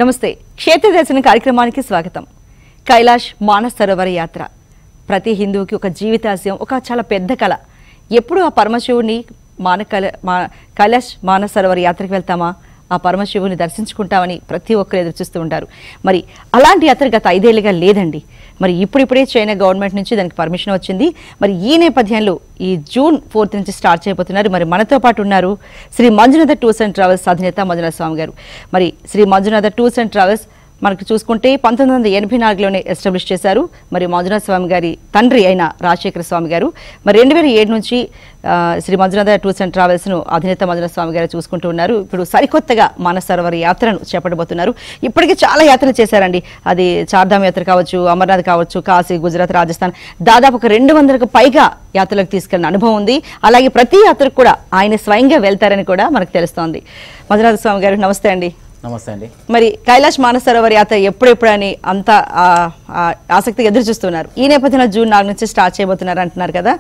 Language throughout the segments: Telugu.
నమస్తే క్షేత్ర దర్శన కార్యక్రమానికి స్వాగతం. కైలాష్ మానస సరోవర యాత్ర ప్రతి హిందువుకి ఒక జీవితాశయం, ఒక చాలా పెద్ద కళ. ఎప్పుడు ఆ పరమశివుని కైలాష్ మానస సరోవర యాత్రకు వెళ్తామా, ఆ పరమశివుని దర్శించుకుంటామని ప్రతి ఒక్కరు ఎదురు చూస్తూ ఉంటారు. మరి అలాంటి యాత్ర గత 5 ఏళ్లుగా లేదండి. మరి ఇప్పుడిప్పుడే చైనా గవర్నమెంట్ నుంచి దానికి పర్మిషన్ వచ్చింది. మరి ఈ నేపథ్యంలో ఈ జూన్ 4 నుంచి స్టార్ట్ చేయబోతున్నారు. మరి మనతో పాటు ఉన్నారు Shri Manjunatha tours and travels అధినేత మంజునాథ స్వామి గారు. మరి Shri Manjunatha tours and travels మనకు చూసుకుంటే 1984లోనే ఎస్టాబ్లిష్ చేశారు. మరి మంజునాథ స్వామి గారి తండ్రి అయిన రాజశేఖర స్వామి గారు మరి 2007 నుంచి శ్రీ మంజునాథ టూర్స్ అండ్ ట్రావెల్స్ను అధినేత మంజునాథ స్వామి గారు చూసుకుంటూ ఉన్నారు. ఇప్పుడు సరికొత్తగా మానస సరోవర యాత్రను చేపట్టబోతున్నారు. ఇప్పటికే చాలా యాత్రలు చేశారండి. అది చార్ధామ్ యాత్ర కావచ్చు, అమర్నాథ్ కావచ్చు, కాశీ, గుజరాత్, రాజస్థాన్, దాదాపు ఒక 200కు పైగా యాత్రలకు తీసుకెళ్లిన అనుభవం ఉంది. అలాగే ప్రతి యాత్రకు కూడా ఆయన స్వయంగా వెళ్తారని కూడా మనకు తెలుస్తోంది. మంజునాథ స్వామి గారు నమస్తే అండి. నమస్తే అండి. మరి కైలాష్ మానస సరోవర యాత్ర ఎప్పుడెప్పుడని అంత ఆసక్తిగా ఎదురు చూస్తున్నారు. ఈ నేపథ్యంలో జూన్ 4 నుంచి స్టార్ట్ చేయబోతున్నారు అంటున్నారు కదా.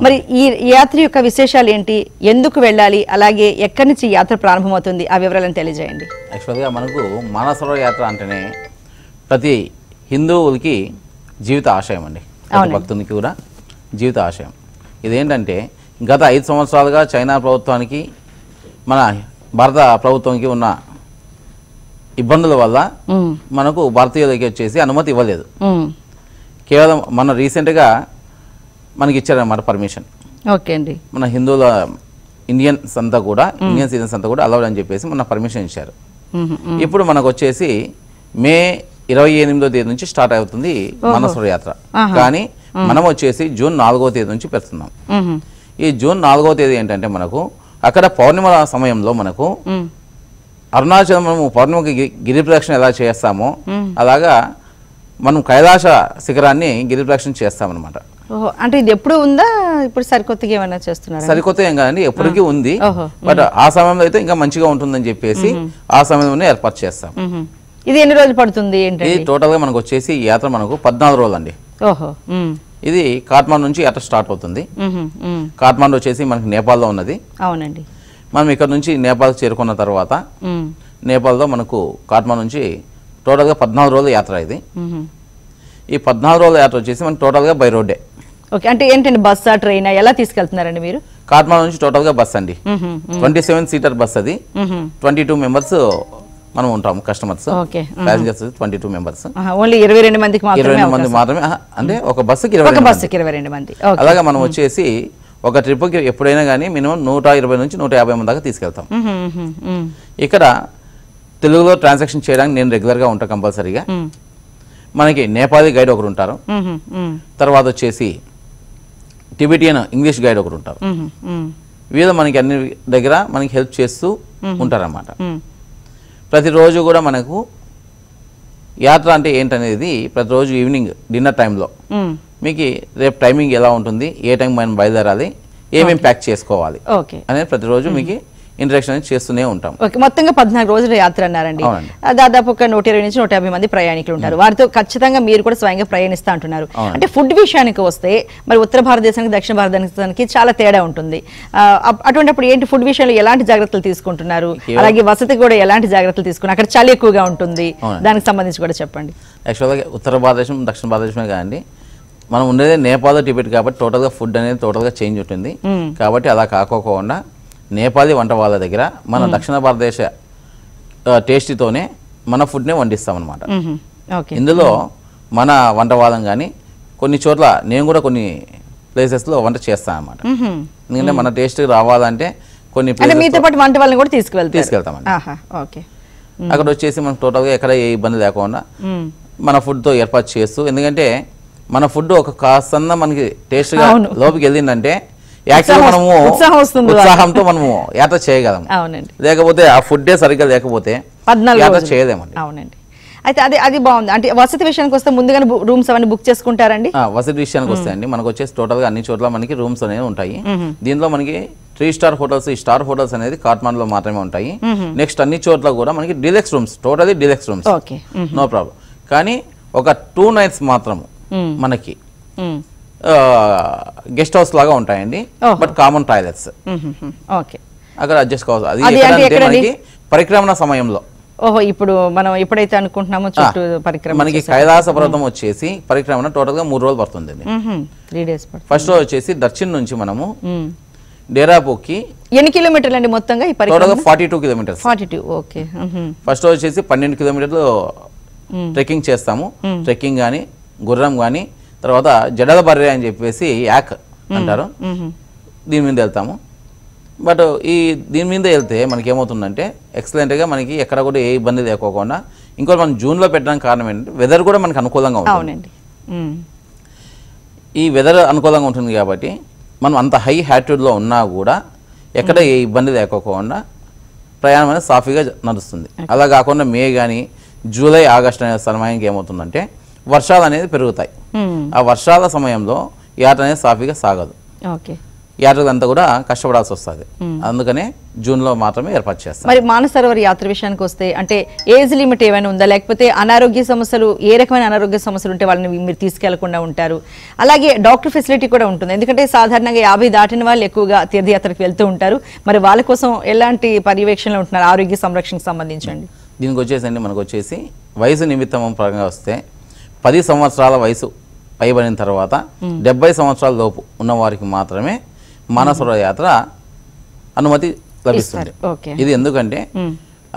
మరి ఈ యాత్ర యొక్క విశేషాలు ఏంటి, ఎందుకు వెళ్ళాలి, అలాగే ఎక్కడి నుంచి యాత్ర ప్రారంభమవుతుంది, ఆ వివరాలను తెలియజేయండి. యాక్చువల్గా మనకు మానస సరోవర యాత్ర అంటేనే ప్రతి హిందువులకి జీవిత ఆశయం అండి, ప్రతి భక్తునికి కూడా జీవిత ఆశయం. ఇదేంటంటే గత 5 సంవత్సరాలుగా చైనా ప్రభుత్వానికి మన భారత ప్రభుత్వానికి ఉన్న ఇబ్బందుల వల్ల మనకు భారతీయులకి వచ్చేసి అనుమతి ఇవ్వలేదు. కేవలం మన రీసెంట్గా మనకి ఇచ్చారన్నమాట పర్మిషన్. ఓకే అండి. మన హిందువుల ఇండియన్ సిటిజన్స్ అంతా కూడా అలౌడ్ అని చెప్పేసి మన పర్మిషన్ ఇచ్చారు. ఇప్పుడు మనకు వచ్చేసి మే 28వ తేదీ నుంచి స్టార్ట్ అవుతుంది మానస సరోవర యాత్ర. కానీ మనం వచ్చేసి జూన్ 4వ తేదీ నుంచి పెడుతున్నాం. ఈ జూన్ 4వ తేదీ ఏంటంటే మనకు అక్కడ పౌర్ణిమ సమయంలో మనకు అరుణాచలం మనము పౌర్ణమికి గిరి ప్రదక్షిణ ఎలా చేస్తామో అలాగా మనం కైలాస శిఖరాన్ని గిరి ప్రదక్షిణ చేస్తామన్నమాట. అంటే ఇది ఎప్పుడు ఉందా, ఇప్పుడు సరికొత్తగా ఏమైనా చేస్తున్నారు? సరికొత్త ఏం కాదండి, ఎప్పటికీ ఉంది. బట్ ఆ సమయంలో అయితే ఇంకా మంచిగా ఉంటుందని చెప్పేసి ఆ సమయంలోనే ఏర్పాటు చేస్తాం. ఇది ఎన్ని రోజులు పడుతుంది? ఇది టోటల్ గా మనకు వచ్చేసి ఈ యాత్ర మనకు 14 రోజులు అండి. ఇది కాఠ్మండు నుంచి యాత్ర స్టార్ట్ అవుతుంది. కాఠ్మండు వచ్చేసి మనకి నేపాల్లో ఉన్నది. అవునండి. మనం ఇక్కడ నుంచి నేపాల్ చేరుకున్న తర్వాత నేపాల్లో మనకు కాఠ్మండు నుంచి టోటల్గా 14 రోజుల యాత్ర. ఇది ఈ 14 రోజుల యాత్ర వచ్చేసి మనకు టోటల్గా బై రోడ్డే. ఓకే, అంటే ఏంటండి, బస్సా ట్రైన్ ఎలా తీసుకెళ్తున్నారండి మీరు? కాఠ్మండు నుంచి టోటల్గా బస్ అండి, 27 సీటర్ బస్. అది 22 మెంబర్స్ మనం ఉంటాము, కస్టమర్స్, ప్యాసింజర్స్ 22 మెంబర్స్. ఓన్లీ 22 మందికి 22 మంది మాత్రమే, అంటే ఒక బస్సుకి 22 మంది. అలాగా మనం వచ్చేసి ఒక ట్రిప్కి ఎప్పుడైనా కానీ మినిమం 120 నుంచి 150 మంది దాకా తీసుకెళ్తాం. ఇక్కడ తెలుగులో ట్రాన్సాక్షన్ చేయడానికి నేను రెగ్యులర్గా ఉంటాను కంపల్సరీగా. మనకి నేపాలీ గైడ్ ఒకరు ఉంటారు, తర్వాత వచ్చేసి టిబెటియన్ ఇంగ్లీష్ గైడ్ ఒకరు ఉంటారు. వీళ్ళు మనకి అన్ని దగ్గర మనకి హెల్ప్ చేస్తూ ఉంటారన్నమాట. ప్రతిరోజు కూడా మనకు యాత్ర అంటే ఏంటనేది ప్రతిరోజు ఈవినింగ్ డిన్నర్ టైంలో మీకు రేపు టైమింగ్ ఎలా ఉంటుంది, ఏ టైం మనం బయలుదేరాలి, ఏమేమి ప్యాక్ చేసుకోవాలి అనేది ప్రతిరోజు మీకు ఇంట్రడక్షన్ అనేది చేస్తూనే ఉంటాం. మొత్తంగా 14 రోజుల యాత్ర అన్నారండి. దాదాపు ఒక 120 నుంచి 150 మంది ప్రయాణికులు ఉంటారు. వారితో ఖచ్చితంగా మీరు కూడా స్వయంగా ప్రయాణిస్తా అంటున్నారు. అంటే ఫుడ్ విషయానికి వస్తే మరి ఉత్తర భారతదేశానికి దక్షిణ భారతదేశానికి చాలా తేడా ఉంటుంది. అటువంటిప్పుడు ఏంటి, ఫుడ్ విషయంలో ఎలాంటి జాగ్రత్తలు తీసుకుంటున్నారు, అలాగే వసతి కూడా ఎలాంటి జాగ్రత్తలు తీసుకున్నారు? అక్కడ చలి ఎక్కువగా ఉంటుంది, దానికి సంబంధించి కూడా చెప్పండి. యాక్చువల్గా ఉత్తర భారతదేశం దక్షిణ భారతదేశమే కాదండి, మనం ఉండేది నేపాల్ టిబెట్ కాబట్టి టోటల్గా ఫుడ్ అనేది టోటల్గా చేంజ్ ఉంటుంది. కాబట్టి అలా కాకోకుండా నేపాలీ వంట వాళ్ళ దగ్గర మన దక్షిణ భారతదేశ టేస్ట్తోనే మన ఫుడ్నే వండిస్తామన్నమాట. ఇందులో మన వంట వాళ్ళం కానీ కొన్ని చోట్ల నేను కూడా కొన్ని ప్లేసెస్లో వంట చేస్తాను అన్నమాట. ఎందుకంటే మన టేస్ట్ రావాలంటే కొన్ని మీతో పాటు వంట వాళ్ళని కూడా తీసుకెళ్తామండి. అక్కడ వచ్చేసి మనకు టోటల్గా ఎక్కడ ఏ ఇబ్బంది లేకుండా మన ఫుడ్తో ఏర్పాటు చేస్తూ, ఎందుకంటే మన ఫుడ్ ఒక కాస్త మనకి టేస్ట్గా లోపలికి వెళ్ళిందంటే యాక్చువల్గా మనము ఉత్సాహంతో మనము యాత్ర చేయగలం. లేకపోతే ఆ ఫుడ్డే సరిగ్గా లేకపోతే యాత్ర చేయలేమండి. అవునండి. అయితే అది బాగుంది. అంటే వసతి విషయానికి వస్తే ముందుగానే రూమ్స్ అవన్నీ బుక్ చేసుకుంటారండి? వసతి విషయానికి వస్తే అండి మనకు వచ్చేసి టోటల్గా అన్ని చోట్ల మనకి రూమ్స్ అనేవి ఉంటాయి. దీంట్లో మనకి 3 స్టార్ హోటల్స్, ఈ స్టార్ హోటల్స్ అనేది కాఠ్మండులో మాత్రమే ఉంటాయి. నెక్స్ట్ అన్ని చోట్ల కూడా మనకి deluxe rooms, totally deluxe rooms, no problem. కానీ ఒక 2 నైట్స్ మాత్రం మనకి గెస్ట్ హౌస్ లాగా ఉంటాయండి, బట్ కామన్ టాయిలెట్స్. అక్కడ అడ్జస్ట్ కావచ్చు. అది మనకి పరిక్రమణ సమయంలో ఓహో ఇప్పుడు మనం ఎప్పుడైతే అనుకుంటున్నామో చుట్టూ పరిక్రమ మనకి కైలాస పర్వతం వచ్చేసి పరిక్రమణ టోటల్ గా 3 రోజులు పడుతుందండి. 3 days ఫస్ట్ రోజు వచ్చేసి దర్శన్ నుంచి మనము డేరాపూర్కి ఎన్ని కిలోమీటర్లు అండి మొత్తంగా ఈ పరిక్రమ? టోటల్ గా 42 కిలోమీటర్స్. 42 ఓకే. ఫస్ట్ రోజు వచ్చేసి 12 కిలోమీటర్లు ట్రెక్కింగ్ చేస్తాము. ట్రెక్కింగ్ కానీ గుర్రం కానీ తర్వాత జడల బర్రె అని చెప్పేసి యాక్ అంటారు, దీని మీద వెళ్తాము. బట్ దీని మీద వెళ్తే మనకి ఏమవుతుందంటే ఎక్సలెంట్గా మనకి ఎక్కడ కూడా ఏ ఇబ్బంది లేకోకుండా, ఇంకోటి మనం జూన్లో పెట్టడానికి కారణం ఏంటంటే వెదర్ కూడా మనకి అనుకూలంగా ఉంటుంది. అవునండి. ఈ వెదర్ అనుకూలంగా ఉంటుంది కాబట్టి మనం అంత హై హ్యాటిట్యూడ్లో ఉన్నా కూడా ఎక్కడ ఏ ఇబ్బంది లేకోకుండా ప్రయాణం అనేది సాఫీగా నడుస్తుంది. అలా కాకుండా మే కానీ జూలై ఆగస్టు అనే సమయానికి ఏమవుతుందంటే వర్షాలు అనేది పెరుగుతాయి. ఆ వర్షాల సమయంలో యాత్ర అనేది సాఫీగా సాగదు. ఓకే. యాత్రలంతా కూడా కష్టపడాల్సి వస్తుంది. అందుకనే జూన్లో మాత్రమే ఏర్పాటు చేస్తాం. మరి మానసరోవర్ యాత్ర విషయానికి వస్తే అంటే ఏజ్ లిమిట్ ఏమైనా ఉందా, లేకపోతే అనారోగ్య సమస్యలు, ఏ రకమైన అనారోగ్య సమస్యలు ఉంటే వాళ్ళని మీరు తీసుకెళ్లకుండా ఉంటారు? అలాగే డాక్టర్ ఫెసిలిటీ కూడా ఉంటుంది, ఎందుకంటే సాధారణంగా 50 దాటిన వాళ్ళు ఎక్కువగా తీర్థయాత్రకు వెళ్తూ ఉంటారు. మరి వాళ్ళ కోసం ఎలాంటి పర్యవేక్షణలు ఉంటున్నారు ఆరోగ్య సంరక్షణకు సంబంధించండి? దీనికి వచ్చేసండి మనకు వచ్చేసి వయసు నిమిత్తం పరంగా వస్తే 10 సంవత్సరాల వయసు పైబడిన తర్వాత 70 సంవత్సరాల లోపు ఉన్న వారికి మాత్రమే మానసరోవర్ యాత్ర అనుమతి లభిస్తుంది. ఇది ఎందుకంటే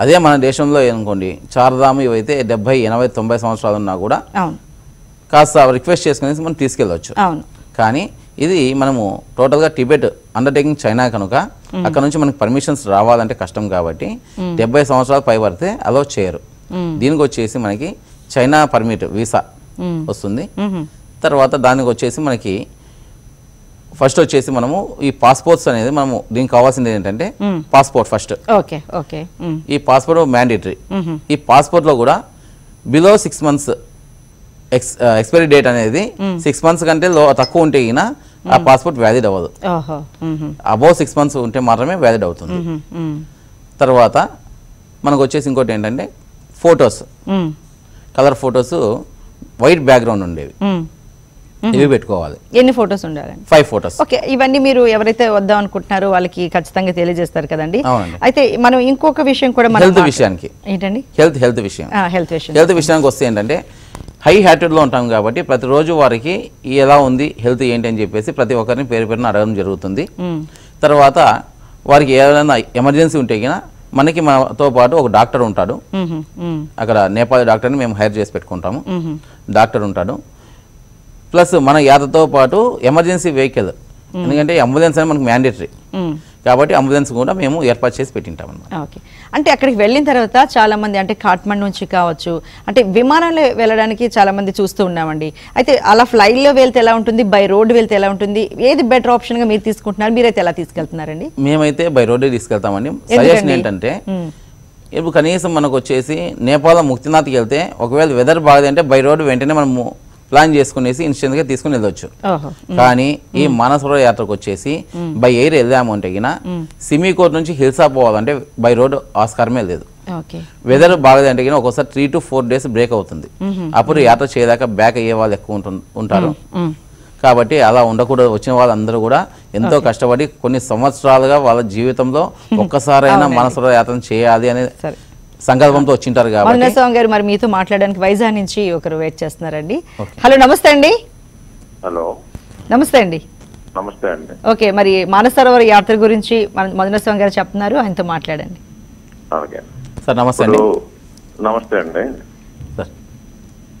అదే మన దేశంలో అనుకోండి చార్ధామ్ ఇవైతే 70, 80, 90 సంవత్సరాలు ఉన్నా కూడా కాస్త రిక్వెస్ట్ చేసుకునేసి మనం తీసుకెళ్ళవచ్చు. కానీ ఇది మనము టోటల్గా టిబెట్ అండర్టేకింగ్ చైనా కనుక అక్కడ నుంచి మనకి పర్మిషన్స్ రావాలంటే కష్టం కాబట్టి 70 సంవత్సరాలు పైబడితే అలో చేయరు. దీనికి వచ్చేసి మనకి చైనా పర్మిట్ వీసా వస్తుంది. తర్వాత దానికి వచ్చేసి మనకి ఫస్ట్ వచ్చేసి మనము ఈ పాస్పోర్ట్స్ అనేది మనము దీనికి కావాల్సింది ఏంటంటే పాస్పోర్ట్ ఫస్ట్. ఈ పాస్పోర్ట్ మ్యాండేటరీ. ఈ పాస్పోర్ట్ లో కూడా బిలో 6 months ఎక్స్పైరీ డేట్ అనేది 6 months కంటే తక్కువ ఉంటే ఈయన ఆ పాస్పోర్ట్ వ్యాలిడ్ అవ్వదు. అబౌవ్ 6 months ఉంటే మాత్రమే వ్యాలిడ్ అవుతుంది. తర్వాత మనకు వచ్చేసి ఇంకోటి ఏంటంటే photos, colour photos white background ఉండేవి, ఇవి పెట్టుకోవాలి. ఎన్ని ఫొటోస్ ఉండాలండి? 5 photos. ఓకే. ఇవన్నీ మీరు ఎవరైతే వద్దాం అనుకుంటున్నారో వాళ్ళకి ఖచ్చితంగా తెలియజేస్తారు కదండి. అయితే మనం ఇంకొక విషయం కూడా హెల్త్ విషయానికి ఏంటండి, హెల్త్ విషయానికి వస్తే ఏంటంటే హై హ్యాటిట్యూడ్లో ఉంటాం కాబట్టి ప్రతిరోజు వారికి ఎలా ఉంది హెల్త్ ఏంటి అని చెప్పేసి ప్రతి ఒక్కరిని పేరున అడగడం జరుగుతుంది. తర్వాత వారికి ఏదైనా ఎమర్జెన్సీ ఉంటే కనుక మనకి మనతో పాటు ఒక డాక్టర్ ఉంటాడు. అక్కడ నేపాల్ డాక్టర్ని మేము హైర్ చేసి పెట్టుకుంటాము. డాక్టర్ ఉంటాడు. ప్లస్ మన యాత్రతో పాటు ఎమర్జెన్సీ వెహికల్, ఎందుకంటే అంబులెన్స్ అనేది మనకు మ్యాండేటరీ కాబట్టి అంబులెన్స్ కూడా మేము ఏర్పాటు చేసి పెట్టింటాం అన్నమాట. ఓకే. అంటే అక్కడికి వెళ్ళిన తర్వాత చాలా మంది అంటే కాట్మండ్ నుంచి కావచ్చు అంటే విమానాలు వెళ్ళడానికి చాలా మంది చూస్తూ ఉన్నామండి. అయితే అలా ఫ్లైట్లో వెళ్తే ఎలా ఉంటుంది, బై రోడ్ వెళ్తే ఎలా ఉంటుంది, ఏది బెటర్ ఆప్షన్ గా మీరు తీసుకుంటున్నారు? మీరైతే ఎలా తీసుకెళ్తున్నారండి? మేమైతే బై రోడ్డే తీసుకెళ్తామండి. సజెషన్ ఏంటంటే ఇప్పుడు కనీసం మనకు వచ్చేసి నేపాల్ ముక్తినాథ్కి వెళ్తే ఒకవేళ వెదర్ బాగదంటే బై రోడ్ వెంటనే మనము ప్లాన్ చేసుకునేసి ఇన్స్టెంట్ గా తీసుకుని వెళ్ళొచ్చు. కానీ ఈ మానసరోవర్ యాత్రకు వచ్చేసి బై ఎయిర్ వెళ్దాము అంటే సిమికోట్ నుంచి హిల్సా పోవాలంటే బై రోడ్ ఆస్కారమే లేదు. వెదర్ బాగదంటే ఒక్కోసారి 3 to 4 days బ్రేక్ అవుతుంది. అప్పుడు యాత్ర చేయలేక బ్యాక్ అయ్యే వాళ్ళు ఎక్కువ ఉంటారు. కాబట్టి అలా ఉండకూడదు. వచ్చిన వాళ్ళందరూ కూడా ఎంతో కష్టపడి కొన్ని సంవత్సరాలుగా వాళ్ళ జీవితంలో ఒక్కసారైనా మానసరోవర్ యాత్ర చేయాలి అనే సంకల్పంతో వచ్చింటారు కాబట్టి. గారు మరి మీతో మాట్లాడడానికి వైజాగ్ నుంచి ఒకరు వెయిట్ చేస్తున్నారండి. హలో, నమస్తే అండి. హలో, నమస్తే అండి. నమస్తే అండి. ఓకే, మరి మానసరోవర్ యాత్ర గురించి మధునస్వామి గారు చెప్తున్నారు, ఆయనతో మాట్లాడండి. సార్ నమస్తే అండి. నమస్తే అండి. సార్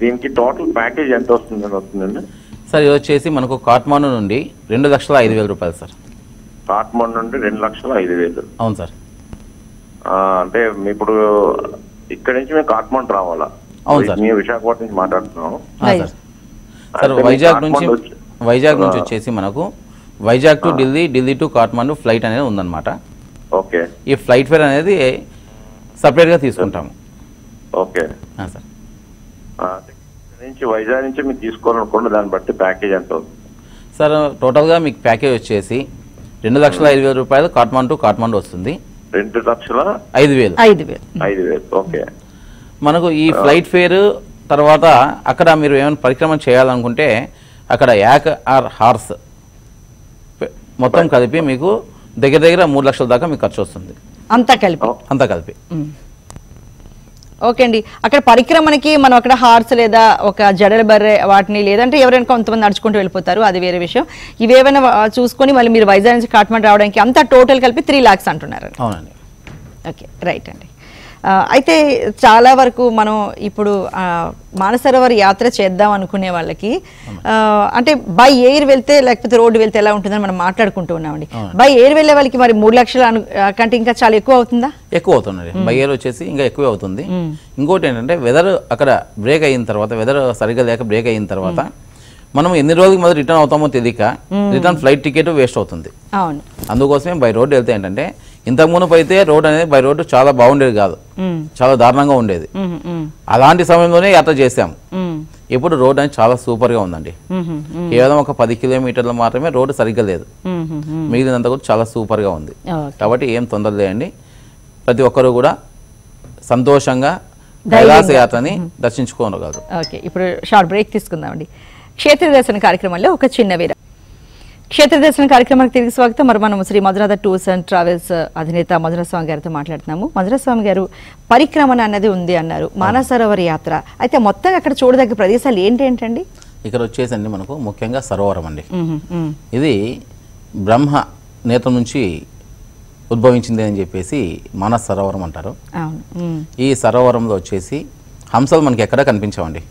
దీనికి టోటల్ ప్యాకేజ్ ఎంత వస్తుందండి? సార్ ఇది వచ్చేసి మనకు కాట్మాండు నుండి 2,05,000 రూపాయలు సార్. కాట్మాండు నుండి 2,05,000. అవును సార్. అంటే ఇప్పుడు ఇక్కడ నుంచి మేము కాట్మాండు రావాలా? అవును సార్. మేము విశాఖపట్నం నుంచి మాట్లాడుతున్నాం సార్. వైజాగ్ నుంచి వచ్చేసి మనకు Vizag to Delhi, Delhi to Kathmandu flight అనేది ఉందన్నమాట. ఓకే. ఈ ఫ్లైట్ ఫేర్ అనేది సపరేట్ గా తీసుకుంటాము. Okay sir. నుంచి వైజాగ్ నుంచి మీరు తీసుకోవాలనుకోండి, దాన్ని బట్టి ప్యాకేజ్ ఎంత అవుతుంది సార్? టోటల్ గా మీకు ప్యాకేజ్ వచ్చేసి 2,05,000 రూపాయలు కాట్మాండు టు కాట్మాండు వస్తుంది. 2,05,000. ఓకే. మనకు ఈ ఫ్లైట్ ఫేర్ తర్వాత అక్కడ మీరు ఏమైనా పరిక్రమ చేయాలనుకుంటే అక్కడ యాక్ ఆర్ హార్స్ మొత్తం కలిపి మీకు దగ్గర 3 లక్షల దాకా మీకు ఖర్చు వస్తుంది. అంతా కలిపి ఓకే అండి. అక్కడ పరిక్రమణకి మనం అక్కడ హార్స్ లేదా ఒక జడల బర్రె వాటిని లేదంటే ఎవరైనా కొంతమంది నడుచుకుంటూ వెళ్ళిపోతారు, అది వేరే విషయం. ఇవేమైనా చూసుకొని మళ్ళీ మీరు వైజాగ్ నుంచి కాట్మండ్ రావడానికి అంతా టోటల్ కలిపి 3 lakhs అంటున్నారు. అవునండి. ఓకే, రైట్ అండి. అయితే చాలా వరకు మనం ఇప్పుడు మానసరోవర్ యాత్ర చేద్దాం అనుకునే వాళ్ళకి అంటే బై ఎయిర్ వెళ్తే లేకపోతే రోడ్డు వెళ్తే ఎలా ఉంటుందని మనం మాట్లాడుకుంటూ ఉన్నామండి. బై ఎయిర్ వెళ్ళే వాళ్ళకి మరి 3 లక్షల కంటే ఇంకా చాలా ఎక్కువ అవుతుందా? ఎక్కువ అవుతుంది. బై ఎయిర్ వచ్చేసి ఇంకా ఎక్కువ అవుతుంది. ఇంకోటి ఏంటంటే వెదర్ అక్కడ బ్రేక్ అయిన తర్వాత, వెదర్ సరిగ్గా లేక బ్రేక్ అయిన తర్వాత మనం ఎన్ని రోజులకి మొదలు రిటర్న్ అవుతామో తెలియక రిటర్న్ ఫ్లైట్ టికెట్ వేస్ట్ అవుతుంది. అవును. అందుకోసమే బై రోడ్ వెళ్తే ఏంటంటే ఇంతకు మునుపు అయితే రోడ్ అనేది బై రోడ్డు చాలా బాగుండేది కాదు, చాలా దారుణంగా ఉండేది. అలాంటి సమయంలోనే యాత్ర చేసాం. ఇప్పుడు రోడ్ అనేది చాలా సూపర్ గా ఉందండి. కేవలం ఒక 10 కిలోమీటర్లు మాత్రమే రోడ్డు సరిగ్గా లేదు, మిగిలినంత కూడా చాలా సూపర్ గా ఉంది. కాబట్టి ఏం తొందర లేదండి, ప్రతి ఒక్కరు కూడా సంతోషంగా కైలాస యాత్రని దర్శించుకోగలరు. ఓకే, ఇప్పుడు షార్ట్ బ్రేక్ తీసుకుందామండి. క్షేత్ర దర్శన కార్యక్రమంలో ఒక చిన్న విరామం. క్షేత్ర దర్శన కార్యక్రమానికి తిరిగి స్వాగతం. మరి మనం శ్రీ మధురాధ టూర్స్ అండ్ ట్రావెల్స్ అధినేత మధురస్వామి గారితో మాట్లాడుతున్నాము. మధురస్వామి గారు, పరిక్రమణ అన్నది ఉంది అన్నారు, మానసరోవర్ యాత్ర. అయితే మొత్తం అక్కడ చూడదగ్గ ప్రదేశాలు ఏంటండి? ఇక్కడ వచ్చేసండి మనకు ముఖ్యంగా సరోవరం అండి. ఇది బ్రహ్మ నేత్రం నుంచి ఉద్భవించింది అని చెప్పేసి మానస సరోవరం అంటారు. ఈ సరోవరంలో వచ్చేసి హంసలు మనకి ఎక్కడ కనిపించవండి,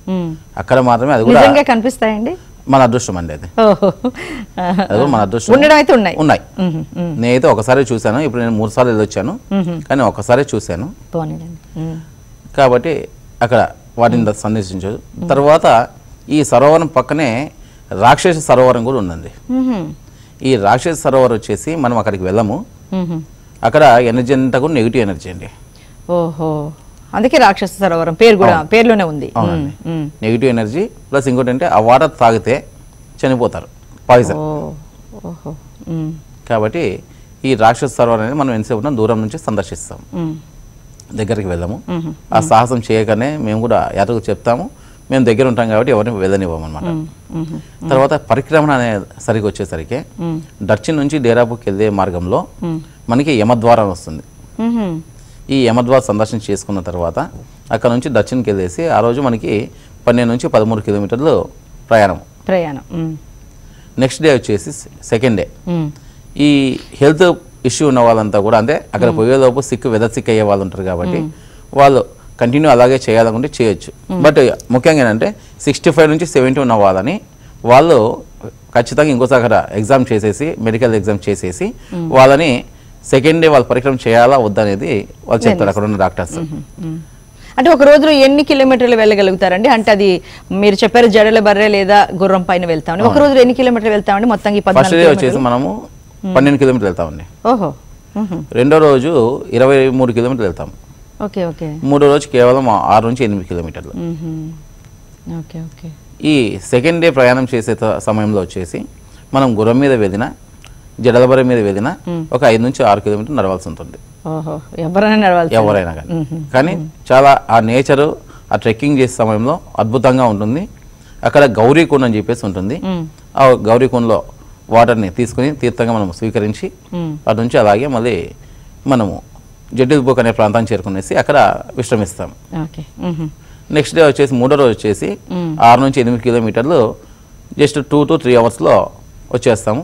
అక్కడ మాత్రమే. అది కూడా కనిపిస్తాయండి, మన అదృష్టం అండి. అది మన అదృష్టం ఉన్నాయి. నేనైతే ఒకసారి చూశాను, ఇప్పుడు నేను 3 సార్లు వెళ్ళొచ్చాను, కానీ ఒకసారి చూశాను. కాబట్టి అక్కడ వాటిని సందర్శించదు. తర్వాత ఈ సరోవరం పక్కనే రాక్షస సరోవరం కూడా ఉందండి. ఈ రాక్షస సరోవరం వచ్చేసి మనం అక్కడికి వెళ్ళము, అక్కడ ఎనర్జీ అంతా కూడా నెగిటివ్ ఎనర్జీ అండి. ఓహో, అందుకే రాక్షస సరోవరం పేరు కూడా పేరులోనే ఉంది. నెగిటివ్ ఎనర్జీ ప్లస్ ఇంకోటి అంటే ఆ వాటర్ తాగితే చనిపోతారు, పాయిజన్. కాబట్టి ఈ రాక్షస సరోవరం అనేది మనం ఎంతసేపు దూరం నుంచి సందర్శిస్తాం, దగ్గరికి వెళ్ళము. ఆ సాహసం చేయకనే మేము కూడా యాత్రకు చెప్తాము, మేము దగ్గర ఉంటాం కాబట్టి ఎవరిని వెళ్ళనివ్వము అనమాట. తర్వాత పరిక్రమణ అనే సరికి వచ్చేసరికి దర్శన్ నుంచి డేరాపూర్కి వెళ్ళే మార్గంలో మనకి యమద్వారం వస్తుంది. ఈ యమద్వార సందర్శన చేసుకున్న తర్వాత అక్కడ నుంచి దర్శన్కి వెళ్ళేసి ఆ రోజు మనకి 12 నుంచి 13 కిలోమీటర్లు ప్రయాణం. నెక్స్ట్ డే వచ్చేసి సెకండ్ డే ఈ హెల్త్ ఇష్యూ ఉన్న వాళ్ళంతా కూడా, అంటే అక్కడ పోయేలోపు వెదర్ సిక్ అయ్యే వాళ్ళు ఉంటారు కాబట్టి వాళ్ళు కంటిన్యూ అలాగే చేయాలనుకుంటే చేయొచ్చు. బట్ ముఖ్యంగా ఏంటంటే 65 నుంచి 70 ఉన్న వాళ్ళని వాళ్ళు ఖచ్చితంగా ఇంకోసారి అక్కడ ఎగ్జామ్ చేసేసి, మెడికల్ ఎగ్జామ్ చేసేసి వాళ్ళని సెకండ్ డే వాళ్ళు పరిక్రమణ చేయాలా వద్దనేది వాళ్ళు చెప్తారు అక్కడ ఉన్న డాక్టర్స్. అంటే ఒక రోజులో ఎన్ని కిలోమీటర్లు వెళ్ళగలుగుతారండి? అంటే అది మీరు చెప్పారు జడల బర్రె లేదా గుర్రం పైన వెళ్తామని, ఒక రోజులో ఎన్ని కిలోమీటర్లు వెళ్తామండి మొత్తం? ఫస్ట్ డే వచ్చేసి మనము 12 కిలోమీటర్లు వెళ్తామండి. ఓహో. రెండో రోజు 23 కిలోమీటర్లు వెళ్తాము. Okay okay. మూడో రోజు కేవలం 6 నుంచి 8 కిలోమీటర్లు. Okay okay. ఈ సెకండ్ డే ప్రయాణం చేసే సమయంలో వచ్చేసి మనం గుర్రం మీద వెళ్ళినా, జడలబర మీద వెళ్ళినా ఒక 5 నుంచి 6 కిలోమీటర్లు నడవాల్సి ఉంటుంది. ఎవరైనా కానీ చాలా ఆ నేచరు, ఆ ట్రెక్కింగ్ చేసే సమయంలో అద్భుతంగా ఉంటుంది. అక్కడ గౌరీకుండ అని చెప్పేసి ఉంటుంది. ఆ గౌరీకుండలో వాటర్ని తీసుకుని తీర్థంగా మనం స్వీకరించి అటు నుంచి అలాగే మళ్ళీ మనము జడ్డిల్బోక్ అనే ప్రాంతాన్ని చేరుకునేసి అక్కడ విశ్రమిస్తాం. నెక్స్ట్ డే వచ్చేసి మూడో రోజు వచ్చేసి 6 నుంచి 8 కిలోమీటర్లు జస్ట్ 2 to 3 అవర్స్లో వచ్చేస్తాము.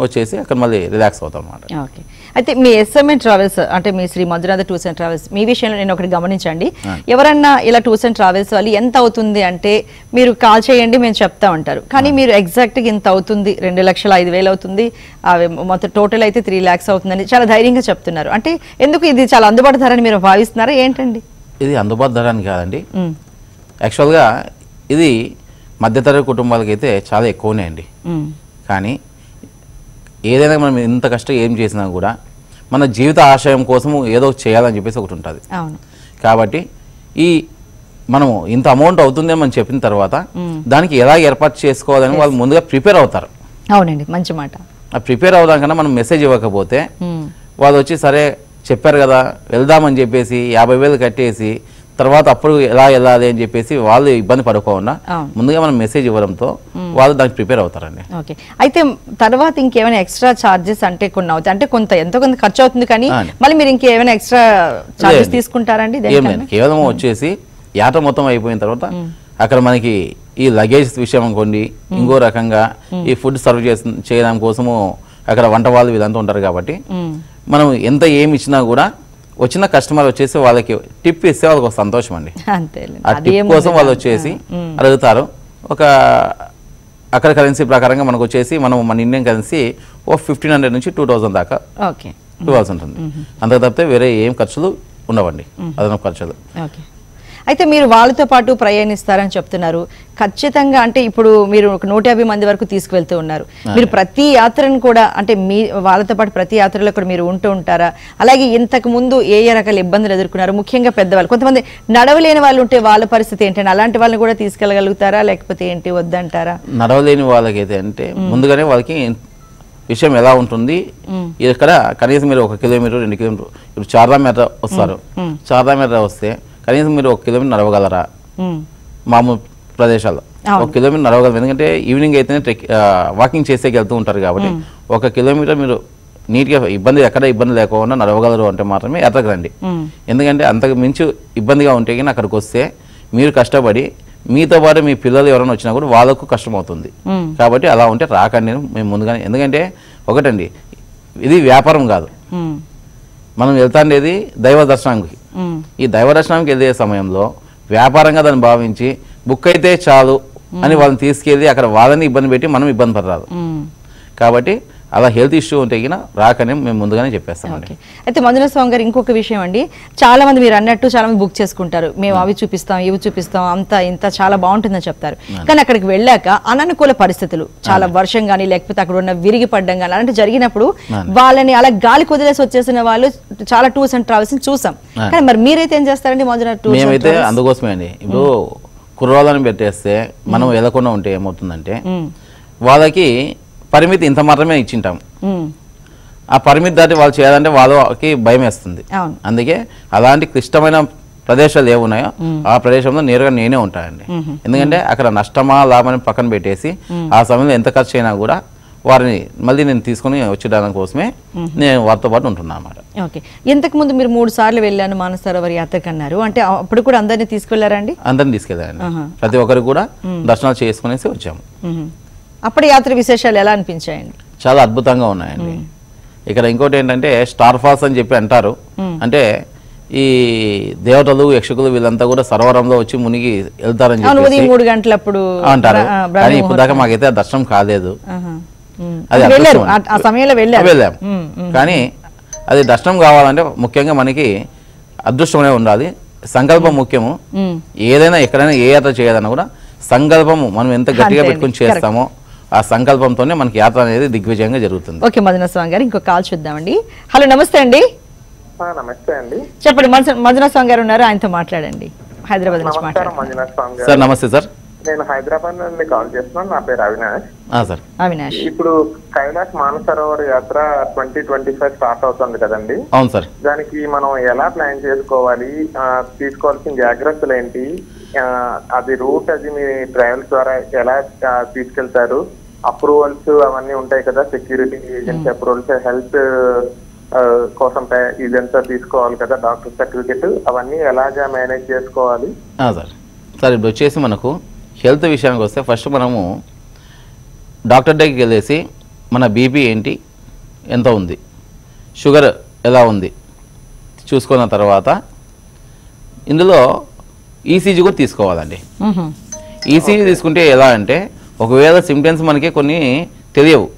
వచ్చేసి అక్కడ మళ్ళీ రిలాక్స్ అవుతాం అన్నమాట. ఓకే. అయితే మీ ఎస్ఎంఎన్ ట్రావెల్స్ అంటే మీ శ్రీ మధురాధ టూర్స్ అండ్ ట్రావెల్స్, మీ విషయంలో నేను ఒకటి గమనించండి, ఎవరన్నా ఇలా టూర్స్ అండ్ ట్రావెల్స్ వాళ్ళు ఎంత అవుతుంది అంటే మీరు కాల్ చేయండి మేము చెప్తా ఉంటారు, కానీ మీరు ఎగ్జాక్ట్గా ఇంత అవుతుంది, 2,05,000 అవుతుంది, మొత్తం టోటల్ అయితే 3 lakhs అవుతుందని చాలా ధైర్యంగా చెప్తున్నారు. అంటే ఎందుకు ఇది చాలా అందుబాటు ధర అని మీరు భావిస్తున్నారా ఏంటండి? ఇది అందుబాటు ధర అని కాదండి, యాక్చువల్గా ఇది మధ్యతరగతి కుటుంబాలకైతే చాలా ఎక్కువనే అండి. కానీ ఏదైనా మనం ఇంత కష్టం ఏం చేసినా కూడా మన జీవిత ఆశయం కోసము ఏదో చేయాలని చెప్పేసి ఒకటి ఉంటుంది. కాబట్టి ఈ మనము ఇంత అమౌంట్ అవుతుంది అని మనం చెప్పిన తర్వాత దానికి ఎలా ఏర్పాటు చేసుకోవాలని వాళ్ళు ముందుగా ప్రిపేర్ అవుతారు. అవునండి, మంచి మాట. ఆ ప్రిపేర్ అవడం కన్నా మనం మెసేజ్ ఇవ్వకపోతే వాళ్ళు వచ్చి సరే చెప్పారు కదా వెళ్దామని చెప్పేసి 50,000 కట్టేసి తర్వాత అప్పుడు ఎలా వెళ్ళాలి అని చెప్పేసి వాళ్ళు ఇబ్బంది పడుకోకుండా ముందుగా మనం మెసేజ్ ఇవ్వడంతో వాళ్ళు దానికి ప్రిపేర్ అవుతారండి. ఓకే, అయితే తర్వాత ఇంకేమైనా ఎక్స్ట్రా చార్జెస్ అంటే కొన్ని అవుతాయి, అంటే ఎంతో కొంత ఖర్చు అవుతుంది, కానీ మళ్ళీ మీరు ఇంకేమైనా ఎక్స్ట్రా చార్జెస్ తీసుకుంటారండి? ఏం లేదు, కేవలం వచ్చేసి యాత్ర మొత్తం అయిపోయిన తర్వాత అక్కడ మనకి ఈ లగేజ్ విషయం అనుకోండి, ఇంకో రకంగా ఈ ఫుడ్ సర్వ్ చేయడం కోసము అక్కడ వంట వాళ్ళు వీళ్ళంతా ఉంటారు కాబట్టి మనం ఎంత ఏమి ఇచ్చినా కూడా వచ్చిన కస్టమర్ వచ్చేసి వాళ్ళకి టిప్ ఇస్తే వాళ్ళకి ఒక సంతోషం అండి. ఆ టిప్ కోసం వాళ్ళు వచ్చేసి అడుగుతారు. ఒక అక్కడ కరెన్సీ ప్రకారంగా మనకు వచ్చేసి మన ఇండియన్ కరెన్సీ 1500 నుంచి 2000 దాకా ఇవ్వాల్సి ఉంటుంది. అంతకు తప్పితే వేరే ఏం ఖర్చులు ఉండవండి, అదనపు ఖర్చులు. అయితే మీరు వాళ్ళతో పాటు ప్రయాణిస్తారని చెప్తున్నారు, ఖచ్చితంగా అంటే ఇప్పుడు మీరు ఒక 150 మంది వరకు తీసుకువెళ్తూ ఉన్నారు, మీరు ప్రతి యాత్రను కూడా అంటే వాళ్ళతో పాటు ప్రతి యాత్రలో కూడా మీరు ఉంటూ ఉంటారా? అలాగే ఇంతకు ముందు ఏ రకాల ఇబ్బందులు ఎదుర్కొన్నారు, ముఖ్యంగా పెద్దవాళ్ళు, కొంతమంది నడవలేని వాళ్ళు ఉంటే వాళ్ళ పరిస్థితి ఏంటంటే అలాంటి వాళ్ళని కూడా తీసుకెళ్ళగలుగుతారా లేకపోతే ఏంటి వద్దంటారా? నడవలేని వాళ్ళకైతే అంటే ముందుగానే వాళ్ళకి విషయం ఎలా ఉంటుంది, ఇక్కడ కనీసం మీరు 1 కిలోమీటర్ 2 కిలోమీటర్ ఇప్పుడు చార్ధామ్ యాత్ర వస్తారు, చార్ధామ్ యాత్ర వస్తే కనీసం మీరు 1 కిలోమీటర్ నడవగలరా? మామూలు ప్రదేశాల్లో 1 కిలోమీటర్ నడవగలరు, ఎందుకంటే ఈవినింగ్ అయితేనే వాకింగ్ చేసేకి వెళ్తూ ఉంటారు కాబట్టి 1 కిలోమీటర్ మీరు నీట్గా ఎక్కడ ఇబ్బంది లేకుండా నడవగలరు అంటే మాత్రమే యాత్రకు రండి. ఎందుకంటే అంతకు మించి ఇబ్బందిగా ఉంటే కానీ అక్కడికి వస్తే మీరు కష్టపడి మీతో పాటు మీ పిల్లలు ఎవరైనా వచ్చినా కూడా వాళ్ళకు కష్టం అవుతుంది. కాబట్టి అలా ఉంటే రాకండి మేము ముందుగానే. ఎందుకంటే ఒకటండి, ఇది వ్యాపారం కాదు, మనం వెళ్తాండేది దైవ దర్శనానికి. ఈ దైవ దర్శనానికి వెళ్ళే సమయంలో వ్యాపారంగా దాన్ని భావించి బుక్ అయితే చాలు అని వాళ్ళని తీసుకెళ్ళి అక్కడ వాళ్ళని ఇబ్బంది పెట్టి మనం ఇబ్బంది పడరాదు. కాబట్టి అలా హెల్త్ ఇష్యూ ఉంటే రాకనే మేము ముందుగానే చెప్పేస్తామండి. అయితే మంజునాథ్ స్వామి గారు ఇంకొక విషయం అండి, చాలా మంది మీరు అన్నట్టు చాలా మంది బుక్ చేసుకుంటారు, మేము అవి చూపిస్తాం ఇవి చూపిస్తాం అంత ఇంత చాలా బాగుంటుందని చెప్తారు. కానీ అక్కడికి వెళ్ళాక అననుకూల పరిస్థితులు, చాలా వర్షం కానీ లేకపోతే అక్కడ ఉన్న విరిగి పడ్డం కానీ అలాంటి జరిగినప్పుడు వాళ్ళని అలా గాలి కుదిలేసి వచ్చేసిన వాళ్ళు చాలా టూర్స్ అండ్ ట్రావెల్స్ చూసాం. కానీ మరి మీరైతే ఏం చేస్తారండి మంజునాథ్? మేమైతే అందుకోసమే అండి, ఇప్పుడు కుర్రోళ్ళని పెట్టేస్తే మనం వెళ్ళకుండా ఉంటే ఏమవుతుందంటే వాళ్ళకి పరిమితి ఇంత మాత్రమే ఇచ్చింటాం, ఆ పరిమితి దాటి వాళ్ళు చేయాలంటే వాళ్ళకి భయం వేస్తుంది. అందుకే అలాంటి క్లిష్టమైన ప్రదేశాలు ఏమున్నాయో ఆ ప్రదేశంలో నేరుగా నేనే ఉంటానండి. ఎందుకంటే అక్కడ నష్టమా లాభాన్ని పక్కన పెట్టేసి ఆ సమయంలో ఎంత ఖర్చు అయినా కూడా వారిని మళ్ళీ నేను తీసుకుని వచ్చేయడానికి కోసమే నేను వారితో పాటు ఉంటున్నా అన్నమాట. ఓకే, ఇంతకు ముందు మీరు 3 సార్లు వెళ్ళాను మానసరోవర్ యాత్రకు అన్నారు, అంటే అప్పుడు కూడా అందరినీ తీసుకెళ్లారండి? అందరిని తీసుకెళ్ళారండి, ప్రతి ఒక్కరు కూడా దర్శనాలు చేసుకునేసి వచ్చాము. అప్పుడు యాత్ర విశేషాలు ఎలా అనిపించాయండి? చాలా అద్భుతంగా ఉన్నాయండి. ఇక్కడ ఇంకోటి ఏంటంటే స్టార్ ఫాల్స్ అని చెప్పి అంటారు, అంటే ఈ దేవతలు యక్షకులు వీళ్ళంతా కూడా సరోవరంలో వచ్చి మునిగి వెళ్తారని చెప్పి 3 గంటలప్పుడు అంటారు. కానీ ఇప్పుడు దాకా మాకైతే ఆ దర్శనం కాలేదు. అది వెళ్ళాం, కానీ అది దర్శనం కావాలంటే ముఖ్యంగా మనకి అదృష్టమే ఉండాలి, సంకల్పం ముఖ్యము. ఏదైనా ఎక్కడైనా ఏ యాత్ర చేయాలన్నా కూడా సంకల్పము మనం ఎంత గట్టిగా పెట్టుకుని చేస్తామో ఆ సంకల్పంతోనే మనకి యాత్ర అనేది దిగ్విజయంగా జరుగుతుంది. ఓకే మంజునాథ్ స్వామి గారు, ఇంకో కాల్ చూద్దామండి. హలో, నమస్తే అండి. నమస్తే అండి, చెప్పండి. మంజునాథ్ స్వామి గారు ఉన్నారు, ఆయనతో మాట్లాడండి. హైదరాబాద్ నుంచి మాట్లాడండి. సార్ నమస్తే సార్, నేను హైదరాబాద్ నుండి కాల్ చేస్తున్నాను, నా పేరు అవినాష్. సార్ అవినాష్, ఇప్పుడు కైలాష్ మానసరోవర్ యాత్ర 2025 స్టార్ట్ అవుతుంది కదండి? అవును సార్. దానికి మనం ఎలా ప్లాన్ చేసుకోవాలి, తీసుకోవాల్సిన జాగ్రత్తలు ఏంటి, అది రూట్ అది మీ ట్రావెల్స్ ద్వారా ఎలా తీసుకెళ్తారు, అప్రూవల్స్ అవన్నీ ఉంటాయి కదా, సెక్యూరిటీ ఏజెన్సీ అప్రూవల్స్, హెల్త్ కోసం ఇదంతా తీసుకోవాలి కదా, డాక్టర్ సర్టిఫికెట్, అవన్నీ ఎలాగా మేనేజ్ చేసుకోవాలి? సార్ ఇప్పుడు వచ్చేసి మనకు హెల్త్ విషయానికి వస్తే ఫస్ట్ మనము డాక్టర్ దగ్గరికి వెళ్ళేసి మన బీపీ ఏంటి, ఎంత ఉంది, షుగర్ ఎలా ఉంది చూసుకున్న తర్వాత ఇందులో ఈసీజీ కూడా తీసుకోవాలండి. ఈసీజీ తీసుకుంటే ఎలా అంటే ఒకవేళ సిమ్టమ్స్ మనకి కొన్ని తెలియవు,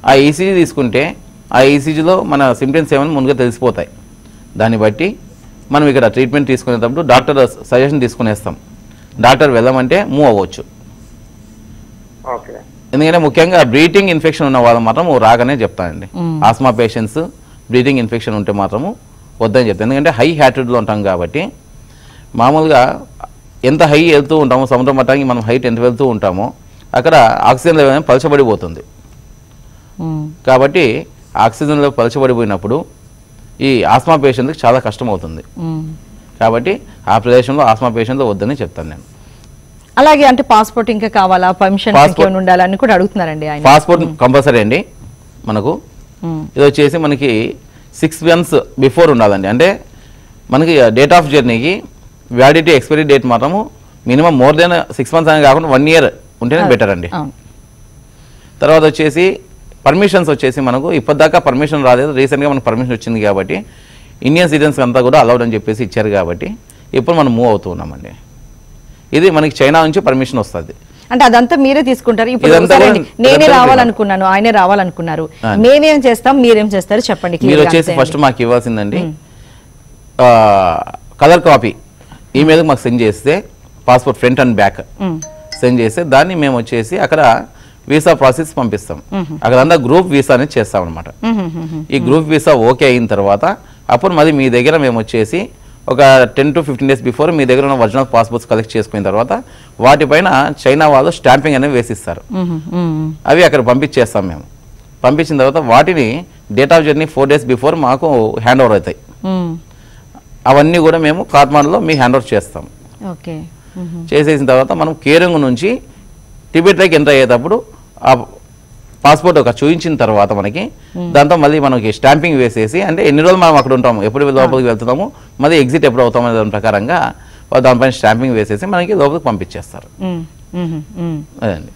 ఆ ఈసీజీ తీసుకుంటే ఆ ఈసీజీలో మన సిమ్టమ్స్ ఏమైనా ముందుగా తెలిసిపోతాయి. దాన్ని బట్టి మనం ఇక్కడ ట్రీట్మెంట్ తీసుకునేటప్పుడు డాక్టర్ సజెషన్ తీసుకునేస్తాం, డాక్టర్ వెళ్ళమంటే మూవ్ అవ్వచ్చు. ఎందుకంటే ముఖ్యంగా బ్రీతింగ్ ఇన్ఫెక్షన్ ఉన్న వాళ్ళు మాత్రం రాగానే చెప్తానండి. ఆస్మా పేషెంట్స్ బ్రీతింగ్ ఇన్ఫెక్షన్ ఉంటే మాత్రము వద్దని చెప్తాను. ఎందుకంటే హై హ్యాటిట్యూడ్లో ఉంటాం కాబట్టి మామూలుగా ఎంత హై వెళ్తూ ఉంటామో సముద్ర మట్టానికి మనం హైట్ ఎంత వెళ్తూ ఉంటామో అక్కడ ఆక్సిజన్ లెవెల్ అనేది పలచబడిపోతుంది. కాబట్టి ఆక్సిజన్ లెవెల్ పలచబడిపోయినప్పుడు ఈ ఆస్మా పేషెంట్కి చాలా కష్టం అవుతుంది. కాబట్టి ఆ ప్రదేశంలో ఆస్మా పేషెంట్లు వద్దని చెప్తాను నేను. అలాగే అంటే పాస్పోర్ట్ ఇంకా కావాలా, పర్మిషన్ ఇంకేమైనా ఉండాలని కూడా అడుగుతున్నారండి ఆయన. పాస్పోర్ట్ కంపల్సరీ అండి మనకు. ఇది వచ్చేసి మనకి 6 months బిఫోర్ ఉండాలండి. అంటే మనకి డేట్ ఆఫ్ జర్నీకి వ్యాలిడిటీ ఎక్స్పైరీ డేట్ మాత్రము మినిమం మోర్ దెన్ 6 months అని కాకుండా 1 year ఉంటేనే బెటర్ అండి. తర్వాత వచ్చేసి పర్మిషన్స్ వచ్చేసి మనకు ఇప్పటిదాకా పర్మిషన్ రాలేదు, రీసెంట్గా మనకు పర్మిషన్ వచ్చింది కాబట్టి ఇండియన్ సిటిజన్స్ అంతా కూడా అలౌడ్ అని చెప్పేసి ఇచ్చారు కాబట్టి ఇప్పుడు మనం మూవ్ అవుతూ ఉన్నామండి. ఇది మనకి చైనా నుంచి పర్మిషన్ వస్తుంది. అంటే అదంతా మీరే తీసుకుంటారు. ఇప్పుడు నేనే రావాలనుకున్నాను, ఆయనే రావాలనుకున్నారు, మేమేం చేస్తాం, మీరేం చేస్తారు చెప్పండి. మీరు వచ్చేసి ఫస్ట్ మాకు ఇవ్వాల్సిందండి కలర్ కాపీ ఈమెయిల్కి మాకు సెండ్ చేస్తే, passport front and back send చేస్తే దాన్ని మేము వచ్చేసి అక్కడ వీసా ప్రాసెస్ పంపిస్తాం. అక్కడంతా గ్రూప్ వీసా అనేది చేస్తాం అనమాట. ఈ గ్రూప్ వీసా ఓకే అయిన తర్వాత అప్పుడు మరి మీ దగ్గర మేము వచ్చేసి ఒక 10 to 15 days బిఫోర్ మీ దగ్గర ఉన్న ఒరిజినల్ పాస్పోర్ట్స్ కలెక్ట్ చేసుకున్న తర్వాత వాటిపైన చైనా వాళ్ళు స్టాంపింగ్ అనేది వేసిస్తారు. అవి అక్కడ పంపించేస్తాం మేము. పంపించిన తర్వాత వాటిని date of journey 4 days before మాకు హ్యాండ్ ఓవర్ అవుతాయి. అవన్నీ కూడా మేము కాట్మాండులో మీ హ్యాండ్ ఓవర్ చేస్తాం. చేసేసిన తర్వాత మనం కేరంగ్ నుంచి టిబెట్లోకి ఎంటర్ అయ్యేటప్పుడు ఆ పాస్పోర్ట్ ఒక చూపించిన తర్వాత మనకి దాంతో మళ్ళీ మనకి స్టాంపింగ్ వేసేసి, అంటే ఎన్ని రోజులు మనం అక్కడ ఉంటాము, ఎప్పుడు లోపలికి వెళ్తున్నాము, మళ్ళీ ఎగ్జిట్ ఎప్పుడు అవుతాము అనే దాని ప్రకారంగా దానిపైన స్టాంపింగ్ వేసేసి మనకి లోపలికి పంపించేస్తారు. అదండి.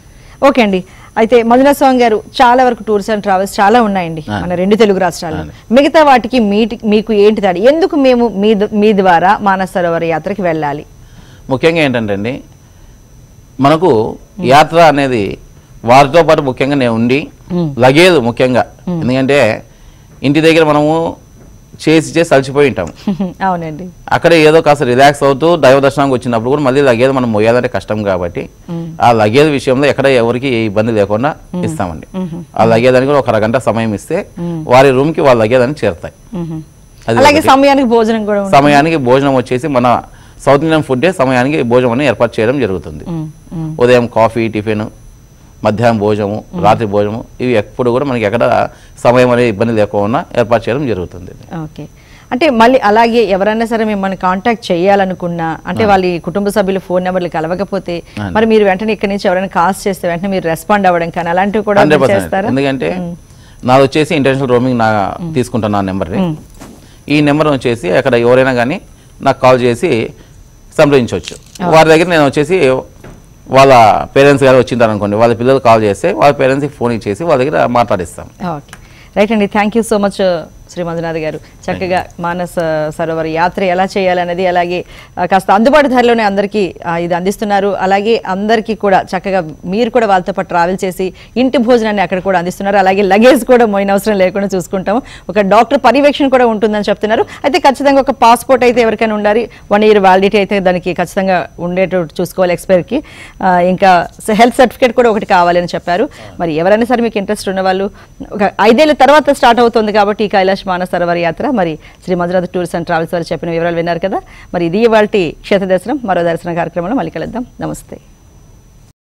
ఓకే అండి. అయితే మంజునాథ్ స్వామి గారు, చాలా వరకు టూర్స్ అండ్ ట్రావెల్స్ చాలా ఉన్నాయండి మన 2 తెలుగు రాష్ట్రాల్లో. మిగతా వాటికి మీకు ఏంటి తేడా? ఎందుకు మేము మీ ద్వారా మానస సరోవర యాత్రకి వెళ్ళాలి? ముఖ్యంగా ఏంటంటే అండి, మనకు యాత్ర అనేది వారితో పాటు ముఖ్యంగా నేను ఉండి లగేజ్ ముఖ్యంగా, ఎందుకంటే ఇంటి దగ్గర మనము చేసి అలసిపోయి ఉంటాం. అవునండి. అక్కడ ఏదో కాస్త రిలాక్స్ అవుతూ దైవ దర్శనానికి వచ్చినప్పుడు కూడా మళ్ళీ లగేజ్ మనం మోయాలంటే కష్టం కాబట్టి ఆ లగేజ్ విషయంలో ఎక్కడ ఎవరికి ఏ ఇబ్బంది లేకుండా ఇస్తామండి. ఆ లగేజ్ అని కూడా ఒక అరగంట సమయం ఇస్తే వారి రూమ్ కి వాళ్ళ లగేజ్ అని చేరుతాయి. అలాగే సమయానికి భోజనం కూడా, సమయానికి భోజనం వచ్చేసి మన సౌత్ ఇండియన్ ఫుడ్డే సమయానికి భోజనం అని ఏర్పాటు చేయడం జరుగుతుంది. ఉదయం కాఫీ, టిఫిన్, మధ్యాహ్నం భోజనము, రాత్రి భోజనము, ఇవి ఎప్పుడు కూడా మనకి ఎక్కడ సమయం అనే ఇబ్బంది లేకుండా ఏర్పాటు చేయడం జరుగుతుంది. ఓకే. అంటే మళ్ళీ అలాగే ఎవరైనా సరే మిమ్మల్ని కాంటాక్ట్ చేయాలనుకున్నా, అంటే వాళ్ళ కుటుంబ సభ్యులు ఫోన్ నెంబర్లు కలవకపోతే మరి మీరు వెంటనే ఇక్కడ నుంచి ఎవరైనా కాల్స్ చేస్తే వెంటనే మీరు రెస్పాండ్ అవ్వడం కానీ అలాంటివి కూడా చేస్తారా? ఎందుకంటే నాది వచ్చేసి ఇంటర్నేషనల్ రోమింగ్ తీసుకుంటాను ఆ నెంబర్ని. ఈ నెంబర్ వచ్చేసి అక్కడ ఎవరైనా కానీ నాకు కాల్ చేసి సంప్రదించవచ్చు. వారి దగ్గర నేను వచ్చేసి వాళ్ళ పేరెంట్స్ గారు వచ్చింటారు అనుకోండి, వాళ్ళ పిల్లలు కాల్ చేస్తే వాళ్ళ పేరెంట్స్కి ఫోన్ ఇచ్చేసి వాళ్ళ దగ్గర మాట్లాడిస్తాం. ఓకే, రైట్ అండి. Thank you so much Shri Manjunath గారు. చక్కగా మానస సరోవర యాత్ర ఎలా చేయాలనేది, అలాగే కాస్త అందుబాటు ధరలోనే అందరికీ ఇది అందిస్తున్నారు. అలాగే అందరికీ కూడా చక్కగా మీరు కూడా వాళ్ళతో పాటు ట్రావెల్ చేసి ఇంటి భోజనాన్ని అక్కడ కూడా అందిస్తున్నారు. అలాగే లగేజ్ కూడా మోయిన అవసరం లేకుండా చూసుకుంటాము. ఒక డాక్టర్ పర్యవేక్షణ కూడా ఉంటుందని చెప్తున్నారు. అయితే ఖచ్చితంగా ఒక పాస్పోర్ట్ అయితే ఎవరికైనా ఉండాలి. 1 year వ్యాలిడిటీ అయితే దానికి ఖచ్చితంగా ఉండేటట్టు చూసుకోవాలి ఎక్స్పైర్కి. ఇంకా హెల్త్ సర్టిఫికేట్ కూడా ఒకటి కావాలని చెప్పారు. మరి ఎవరైనా సరే మీకు ఇంట్రెస్ట్ ఉన్న వాళ్ళు, ఒక 5 ఏళ్ల తర్వాత స్టార్ట్ అవుతుంది కాబట్టి ఈ కైలాష్ మానస సరోవర యాత్ర, మరి Shri Manjunath tours and travels వారు చెప్పిన వివరాలు విన్నారు కదా. మరి ఇది ఇవాల్టి క్షేత్ర దర్శనం. మరో దర్శన కార్యక్రమంలో మళ్ళీ కలుద్దాం. నమస్తే.